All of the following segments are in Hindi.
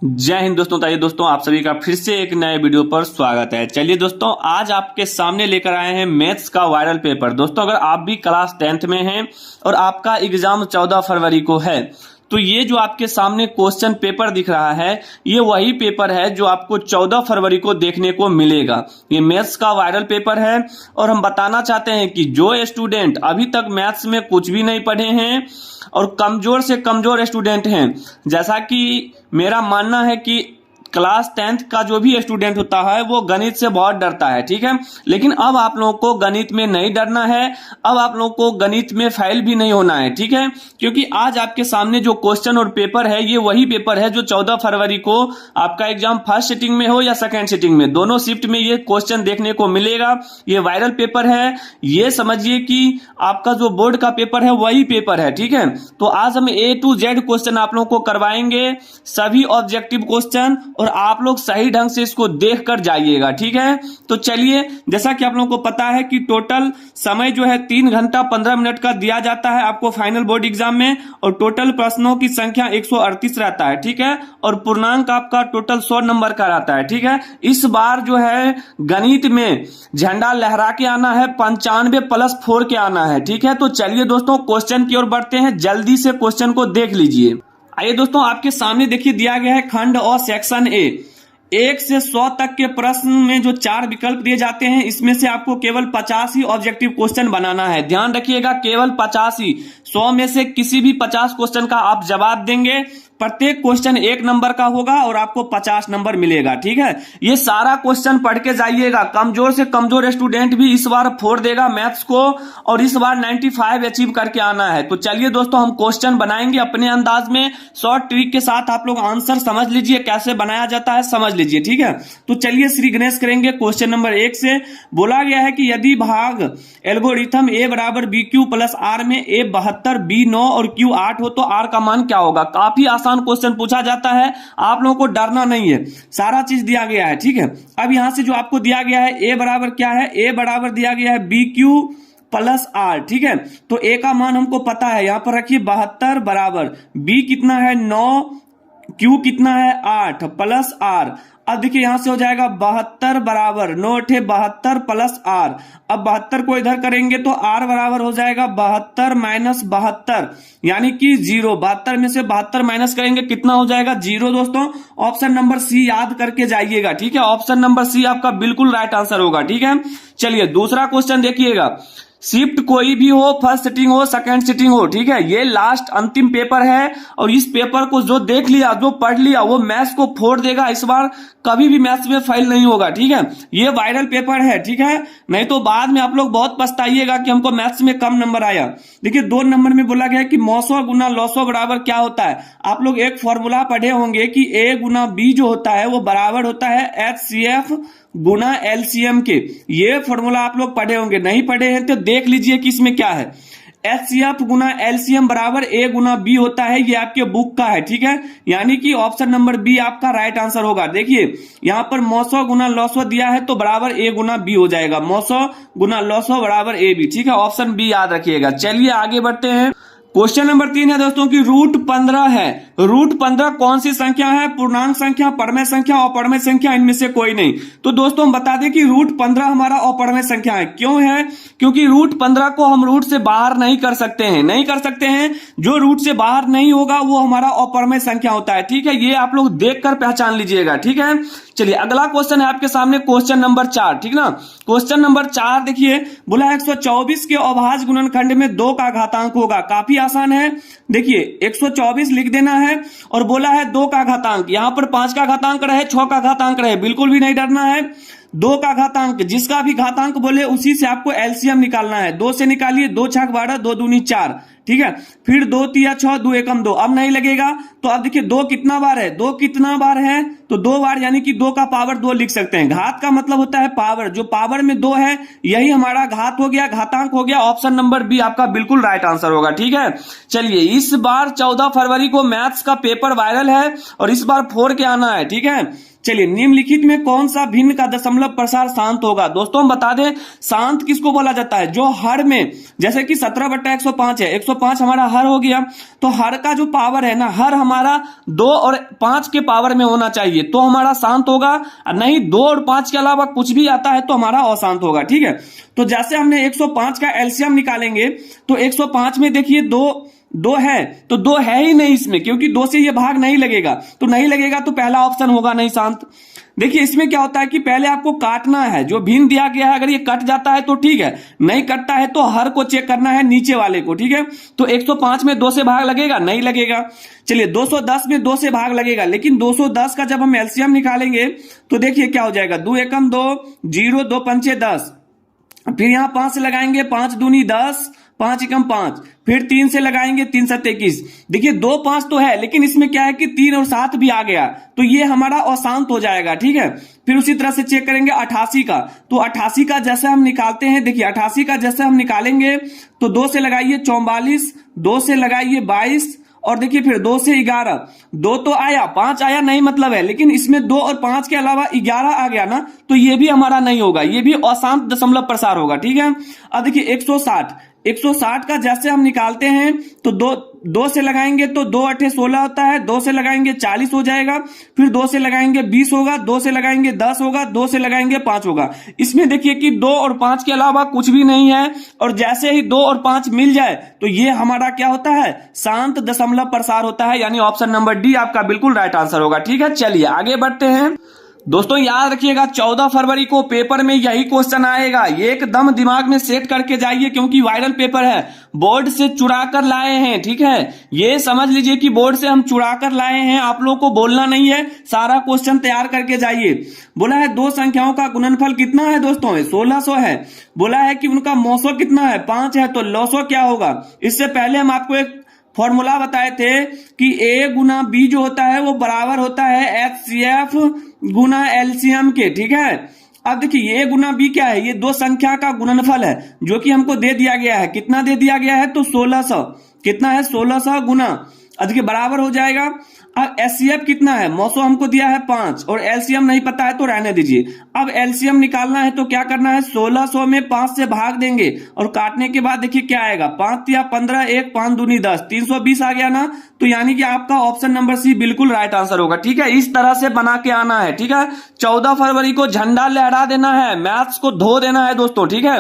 जय हिंद दोस्तों। ताइए दोस्तों, आप सभी का फिर से एक नए वीडियो पर स्वागत है। चलिए दोस्तों, आज आपके सामने लेकर आए हैं मैथ्स का वायरल पेपर। दोस्तों, अगर आप भी क्लास 10th में हैं और आपका एग्जाम 14 फरवरी को है, तो ये जो आपके सामने क्वेश्चन पेपर दिख रहा है, ये वही पेपर है जो आपको 14 फरवरी को देखने को मिलेगा। ये मैथ्स का वायरल पेपर है और हम बताना चाहते हैं कि जो स्टूडेंट अभी तक मैथ्स में कुछ भी नहीं पढ़े हैं और कमजोर से कमजोर स्टूडेंट हैं, जैसा कि मेरा मानना है कि क्लास 10th का जो भी स्टूडेंट होता है वो गणित से बहुत डरता है, ठीक है। लेकिन अब आप लोगों को गणित में नहीं डरना है, अब आप लोगों को गणित में फेल भी नहीं होना है, ठीक है। क्योंकि आज आपके सामने जो क्वेश्चन और पेपर है, ये वही पेपर है जो 14 फरवरी को आपका एग्जाम फर्स्ट सिटिंग में हो या सेकेंड सिटिंग में, दोनों शिफ्ट में ये क्वेश्चन देखने को मिलेगा। ये वायरल पेपर है, ये समझिए कि आपका जो बोर्ड का पेपर है वही पेपर है, ठीक है। तो आज हम A to Z क्वेश्चन आप लोगों को करवाएंगे, सभी ऑब्जेक्टिव क्वेश्चन, और आप लोग सही ढंग से इसको देख कर जाइएगा, ठीक है। तो चलिए, जैसा कि आप लोगों को पता है कि टोटल समय जो है 3 घंटा 15 मिनट का दिया जाता है आपको फाइनल बोर्ड एग्जाम में, और टोटल प्रश्नों की संख्या 138 रहता है, ठीक है। और पूर्णांक आपका टोटल 100 नंबर का रहता है, ठीक है। इस बार जो है गणित में झंडा लहरा के आना है, 95+4 के आना है, ठीक है। तो चलिए दोस्तों, क्वेश्चन की ओर बढ़ते हैं, जल्दी से क्वेश्चन को देख लीजिए। आइए दोस्तों, आपके सामने देखिए दिया गया है खंड और सेक्शन ए। 1 से 100 तक के प्रश्न में जो 4 विकल्प दिए जाते हैं, इसमें से आपको केवल 50 ही ऑब्जेक्टिव क्वेश्चन बनाना है। ध्यान रखिएगा, केवल 50 ही। 100 में से किसी भी 50 क्वेश्चन का आप जवाब देंगे, प्रत्येक क्वेश्चन 1 नंबर का होगा और आपको 50 नंबर मिलेगा, ठीक है। ये सारा क्वेश्चन पढ़ के जाइएगा। कमजोर से कमजोर स्टूडेंट भी इस बार फोड़ देगा मैथ्स को, और इस बार 95 अचीव करके आना है। तो चलिए दोस्तों, हम क्वेश्चन बनाएंगे अपने अंदाज में, शॉर्ट ट्रिक के साथ। आप लोग आंसर समझ लीजिए, कैसे बनाया जाता है समझ लीजिए, ठीक है। तो चलिए श्री गणेश करेंगे। क्वेश्चन नंबर 1 से बोला गया है कि यदि भाग एल्गोरिथम A बराबर BQ प्लस R में A 72, B 9 और Q 8 हो तो R का मान क्या होगा। काफी आसान क्वेश्चन पूछा जाता है, आप लोगों को डरना नहीं है, सारा चीज दिया गया है, ठीक है। अब यहां से जो आपको दिया गया है, A बराबर क्या है, A बराबर दिया गया है BQ प्लस R, ठीक है। तो A का मान हमको पता है, यहां पर रखिए 72 बराबर B कितना है 9, Q कितना है 8 प्लस R। अब देखिए यहां से हो जाएगा 72 बराबर 9 8 72 प्लस R। अब 72 को इधर करेंगे तो R बराबर हो जाएगा 72 माइनस 72, यानी कि 0। 72 में से 72 माइनस करेंगे, कितना हो जाएगा 0। दोस्तों, ऑप्शन नंबर C याद करके जाइएगा, ठीक है। ऑप्शन नंबर C आपका बिल्कुल राइट आंसर होगा, ठीक है। चलिए दूसरा क्वेश्चन देखिएगा। शिफ्ट कोई भी हो, फर्स्ट सिटिंग हो सेकंड सिटिंग हो, ठीक है, ये लास्ट अंतिम पेपर है, और इस पेपर को जो देख लिया, जो पढ़ लिया, वो मैथ्स को फोड़ देगा। इस बार कभी भी मैथ्स में फेल नहीं होगा, ठीक है। ये वायरल पेपर है, ठीक है, नहीं तो बाद में आप लोग बहुत पछताइएगा कि हमको मैथ्स में कम नंबर आया। देखिए 2 नंबर में बोला गया है कि मौसो गुना लौसो बराबर क्या होता है। आप लोग एक फॉर्मूला पढ़े होंगे कि A गुना B जो होता है वो बराबर होता है HCF गुना LCM के। ये फॉर्मूला आप लोग पढ़े होंगे, नहीं पढ़े हैं तो देख लीजिए कि इसमें क्या है। HCF गुना LCM बराबर A गुना B होता है, ये आपके बुक का है, ठीक है। यानी कि ऑप्शन नंबर B आपका राइट आंसर होगा। देखिए यहां पर मौसो गुना लौसो दिया है तो बराबर A गुना B हो जाएगा, मौसो गुना लौसो बराबर AB, ठीक है। ऑप्शन B याद रखिएगा। चलिए आगे बढ़ते हैं। क्वेश्चन नंबर 3 है दोस्तों कि रूट 15 है। रूट 15 कौन सी संख्या है, पूर्णांक संख्या, परमेय संख्या, अपरमेय संख्या, इनमें से कोई नहीं। तो दोस्तों हम बता दें कि रूट 15 हमारा अपरमेय संख्या है। क्यों है, क्योंकि रूट 15 को हम रूट से बाहर नहीं कर सकते हैं, नहीं कर सकते हैं। जो रूट से बाहर नहीं होगा वो हमारा अपरमेय संख्या होता है, ठीक है। ये आप लोग देखकर पहचान लीजिएगा, ठीक है। चलिए अगला क्वेश्चन है आपके सामने, क्वेश्चन नंबर 4, ठीक ना। क्वेश्चन नंबर 4 देखिए, बोला 124 के अभाज्य गुणनखंड में 2 का घातांक होगा। काफी आसान है, देखिए 124 लिख देना है, और बोला है 2 का घातांक, यहां पर 5 का घातांक रहे, 6 का घातांक रहे, बिल्कुल भी नहीं डरना है। 2 का घातांक, जिसका भी घातांक बोले उसी से आपको एलसीएम निकालना है। 2 से निकालिए, 2 छक 12, 2 दूनी 4, ठीक है। फिर 2 तिया 6, 2 एकम 2। अब नहीं लगेगा तो अब देखिए 2 कितना बार है, 2 कितना बार है तो 2 बार, यानी कि 2 का पावर 2 लिख सकते हैं। घात का मतलब होता है पावर, जो पावर में 2 है यही हमारा घात हो गया, घातांक हो गया। ऑप्शन नंबर B आपका बिल्कुल राइट आंसर होगा, ठीक है। चलिए इस बार 14 फरवरी को मैथ्स का पेपर वायरल है और इस बार फोड़ के आना है, ठीक है। चलिए, निम्नलिखित में कौन सा भिन्न का दशमलव प्रसार शांत होगा? दोस्तों हम बता दें, शांत किसको बोला जाता है? जो हर में, जैसे कि 17/105 है, 105 हमारा हर हो गया, तो हर का जो पावर है ना, हर हमारा 2 और 5 के पावर में होना चाहिए तो हमारा शांत होगा, नहीं 2 और 5 के अलावा कुछ भी आता है तो हमारा अशांत होगा। ठीक है, तो जैसे हमने 105 का एलसीएम निकालेंगे तो 105 में देखिए दो है, तो 2 है ही नहीं इसमें, क्योंकि 2 से ये भाग नहीं लगेगा, तो नहीं लगेगा तो पहला ऑप्शन होगा नहीं शांत। देखिए इसमें क्या होता है कि पहले आपको काटना है, जो भिन्न दिया गया है अगर ये कट जाता है तो ठीक है, नहीं कटता है तो हर को चेक करना है नीचे वाले को। ठीक है, तो 105 में 2 से भाग लगेगा? नहीं लगेगा। चलिए 210 में 2 से भाग लगेगा, लेकिन 210 का जब हम एलसीएम निकालेंगे तो देखिए क्या हो जाएगा, 2 एकम 2, 0, 2 पंचे 10, फिर यहां 5 से लगाएंगे, 5 दूनी 10, 5 एकम 5, फिर 3 से लगाएंगे, 3 7 21। देखिए 2 5 तो है, लेकिन इसमें क्या है कि 3 और 7 भी आ गया, तो ये हमारा अशांत हो जाएगा। ठीक है, फिर उसी तरह से चेक करेंगे 88 का, तो 88 का जैसे हम निकालते हैं, देखिए 88 का जैसे हम निकालेंगे तो 2 से लगाइए 44, 2 से लगाइए 22, और देखिए फिर 2 से 11, 2 तो आया, 5 आया नहीं मतलब है, लेकिन इसमें 2 और 5 के अलावा 11 आ गया ना, तो ये भी हमारा नहीं होगा, ये भी अशांत दशमलव प्रसार होगा। ठीक है, अब देखिए 160 का जैसे हम निकालते हैं तो 2 से लगाएंगे तो 2 8 16 होता है, 2 से लगाएंगे 40 हो जाएगा, फिर 2 से लगाएंगे 20 होगा, 2 से लगाएंगे 10 होगा, 2 से लगाएंगे 5 होगा। इसमें देखिए कि 2 और 5 के अलावा कुछ भी नहीं है, और जैसे ही 2 और 5 मिल जाए तो ये हमारा क्या होता है, शांत दशमलव प्रसार होता है, यानी ऑप्शन नंबर डी आपका बिल्कुल राइट आंसर होगा। ठीक है, चलिए आगे बढ़ते हैं। दोस्तों याद रखिएगा 14 फरवरी को पेपर में यही क्वेश्चन आएगा, ये एकदम दिमाग में सेट करके जाइए, क्योंकि वायरल पेपर है, बोर्ड से चुरा कर लाए हैं। ठीक है, ये समझ लीजिए कि बोर्ड से हम चुरा कर लाए हैं, आप लोगों को बोलना नहीं है, सारा क्वेश्चन तैयार करके जाइए। बोला है 2 संख्याओं का गुणनफल कितना है दोस्तों, 1600 है। बोला है कि उनका मौसो कितना है, 5 है, तो लौसो क्या होगा? इससे पहले हम आपको एक फॉर्मूला बताए थे कि a गुना b जो होता है वो बराबर होता है HCF गुना LCM के। ठीक है, अब देखिए a गुना b क्या है, ये 2 संख्या का गुणनफल है, जो कि हमको दे दिया गया है। कितना दे दिया गया है? तो 1600। कितना है? 1600 गुना, देखिए बराबर हो जाएगा। अब एचसीएफ कितना है? मौसो हमको दिया है 5, और एलसीएम नहीं पता है तो रहने दीजिए। अब एलसीएम निकालना है तो क्या करना है, 1600 में 5 से भाग देंगे, और काटने के बाद देखिए क्या आएगा, 5 या 15, 1 5 दूनी 10, 320 आ गया ना, तो यानी कि आपका ऑप्शन नंबर सी बिल्कुल राइट आंसर होगा। ठीक है, इस तरह से बना के आना है। ठीक है, 14 फरवरी को झंडा लहरा देना है, मैथ्स को धो देना है दोस्तों। ठीक है,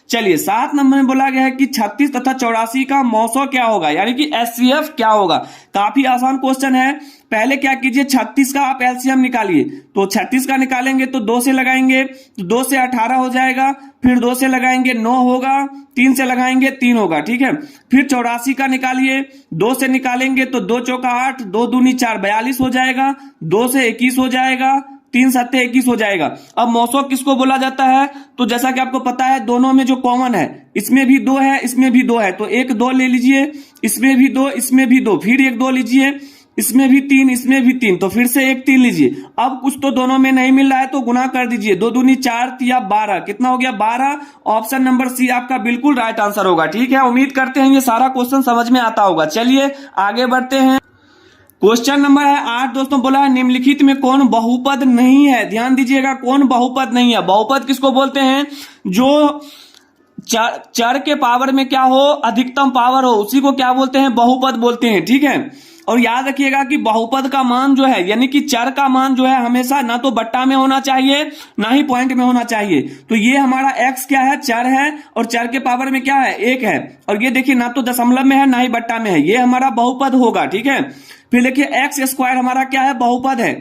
चलिए 7 नंबर में बोला गया है कि 36 तथा 84 का मौसो क्या होगा, यानी कि एचसीएफ क्या होगा। काफी आसान क्वेश्चन है। पहले क्या कीजिए, 36 का आप एलसीएम निकालिए, तो 36 का निकालेंगे तो 2 से लगाएंगे तो 2 से 18 हो जाएगा, फिर 2 से लगाएंगे 9 होगा, 3 से लगाएंगे 3 होगा। ठीक है, फिर 84 का निकालिए, 2 से निकालेंगे तो 2 चौका 8, 2 दूनी 4, 42 हो जाएगा, 2 से 21 हो जाएगा, 3 7 21 हो जाएगा। अब मौसो किसको बोला जाता है, तो जैसा कि आपको पता है दोनों में जो कॉमन है, इसमें भी 2 है, इसमें भी 2 है, तो एक 2 ले लीजिए, इसमें भी 2, इसमें भी 2, फिर एक 2 लीजिए, इसमें भी 3, इसमें भी 3, तो फिर से एक 3 लीजिए। अब कुछ तो दोनों में नहीं मिल रहा है तो गुना कर दीजिए, 2 दूनी 4 या 12, कितना हो गया 12। ऑप्शन नंबर सी आपका बिल्कुल राइट आंसर होगा। ठीक है, उम्मीद करते हैं ये सारा क्वेश्चन समझ में आता होगा। चलिए आगे बढ़ते हैं। क्वेश्चन नंबर है 8 दोस्तों, बोला है निम्नलिखित में कौन बहुपद नहीं है। ध्यान दीजिएगा, कौन बहुपद नहीं है। बहुपद किसको बोलते हैं, जो चर के पावर में क्या हो, अधिकतम पावर हो, उसी को क्या बोलते हैं, बहुपद बोलते हैं। ठीक है, और याद रखिएगा कि बहुपद का मान जो है, यानी कि चर का मान जो है हमेशा ना तो बट्टा में होना चाहिए ना ही पॉइंट में होना चाहिए। तो ये हमारा x क्या है, चर है, और चर के पावर में क्या है, 1 है, और ये देखिए ना तो दशमलव में है ना ही बट्टा में है, ये हमारा बहुपद होगा। ठीक है, फिर देखिए एक्स स्क्वायर हमारा क्या है, बहुपद है।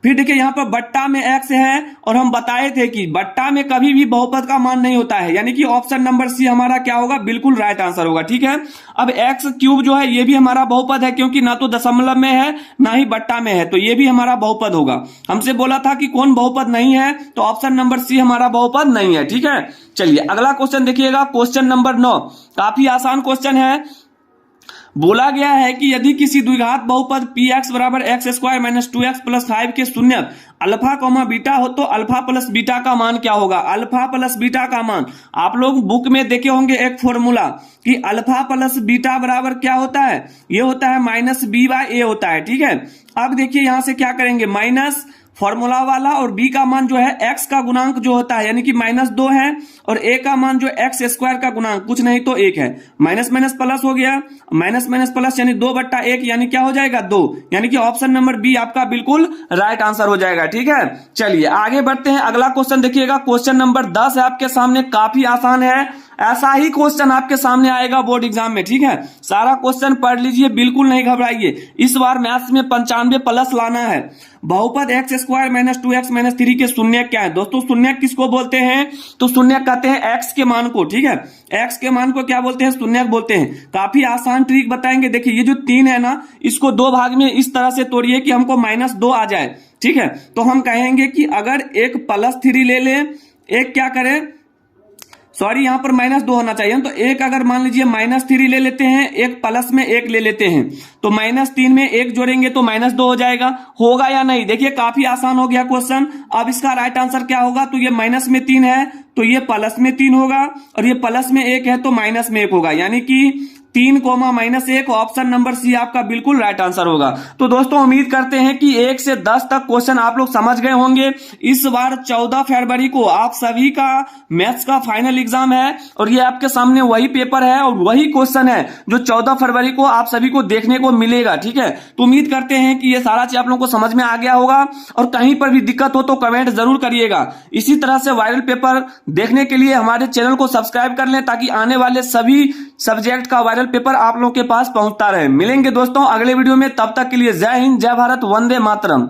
फिर देखिए यहाँ पर बट्टा में x है, और हम बताए थे कि बट्टा में कभी भी बहुपद का मान नहीं होता है, यानी कि ऑप्शन नंबर सी हमारा क्या होगा, बिल्कुल राइट आंसर होगा। ठीक है, अब एक्स क्यूब जो है ये भी हमारा बहुपद है, क्योंकि ना तो दशमलव में है ना ही बट्टा में है, तो ये भी हमारा बहुपद होगा। हमसे बोला था कि कौन बहुपद नहीं है, तो ऑप्शन नंबर सी हमारा बहुपद नहीं है। ठीक है, चलिए अगला क्वेश्चन देखिएगा, क्वेश्चन नंबर 9, काफी आसान क्वेश्चन है। बोला गया है कि यदि किसी द्विघात बहुपद px बराबर x square minus 2x plus 5 के शून्य अल्फा कॉमा बीटा हो तो अल्फा प्लस बीटा का मान क्या होगा। अल्फा प्लस बीटा का मान आप लोग बुक में देखे होंगे एक फॉर्मूला कि अल्फा प्लस बीटा बराबर क्या होता है, ये होता है माइनस बी बाय ए होता है। ठीक है, अब देखिए यहां से क्या करेंगे, माइनस फॉर्मूला वाला, और b का मान जो है x का गुणांक जो होता है यानी कि -2 है, और a का मान जो x स्क्वायर का गुणांक कुछ नहीं तो 1 है। माइनस माइनस प्लस हो गया, माइनस माइनस प्लस यानी 2/1 यानी क्या हो जाएगा 2, यानी कि ऑप्शन नंबर बी आपका बिल्कुल राइट आंसर हो जाएगा। ठीक है, चलिए आगे बढ़ते हैं। अगला क्वेश्चन देखिएगा, क्वेश्चन नंबर 10 है आपके सामने, काफी आसान है। ऐसा ही क्वेश्चन आपके सामने आएगा बोर्ड एग्जाम में। ठीक है, सारा क्वेश्चन पढ़ लीजिए, बिल्कुल नहीं घबराइए। इस बार मैथ्स में 95 प्लस लाना है। बहुपद x square minus 2x minus 3 के शून्य क्या है? दोस्तों शून्य किसको बोलते हैं? तो शून्य कहते हैं x के मान को। ठीक है, x के मान को क्या बोलते हैं? शून्य बोलते हैं। काफी आसान ट्रिक बताएंगे। देखिए ये जो 3 है ना, इसको 2 भाग में इस तरह से तोड़िए कि हमको -2 आ जाए। ठीक है, तो हम कहेंगे कि अगर एक +3 ले ले, एक क्या करें, सॉरी यहाँ पर -2 होना चाहिए। तो एक अगर मान लीजिए -3 ले लेते हैं, एक प्लस में 1 ले लेते हैं, तो -3 में 1 जोड़ेंगे तो -2 हो जाएगा। होगा या नहीं? देखिए काफी आसान हो गया क्वेश्चन। अब इसका राइट आंसर क्या होगा? तो ये माइनस में 3 है तो ये प्लस में 3 होगा, और ये प्लस में 1 है तो माइनस में 1 होगा, यानी कि 3, -1। ऑप्शन नंबर सी आपका बिल्कुल राइट आंसर होगा। तो दोस्तों उम्मीद करते हैं कि 1 से 10 तक क्वेश्चन आप लोग समझ गए होंगे। इस बार 14 फरवरी को आप सभी का मैथ्स का फाइनल एग्जाम है, और ये आपके सामने वही पेपर है और वही क्वेश्चन है जो 14 फरवरी को आप सभी को देखने को मिलेगा। ठीक है, तो उम्मीद करते हैं कि ये सारा चीज आप लोगों को समझ में आ गया होगा, और कहीं पर भी दिक्कत हो तो कमेंट जरूर करिएगा। इसी तरह से वायरल पेपर देखने के लिए हमारे चैनल को सब्सक्राइब कर लें, ताकि आने वाले सभी सब्जेक्ट का वायरल पेपर आप लोगों के पास पहुंचता रहे। मिलेंगे दोस्तों अगले वीडियो में, तब तक के लिए जय हिंद, जय भारत, वंदे मातरम।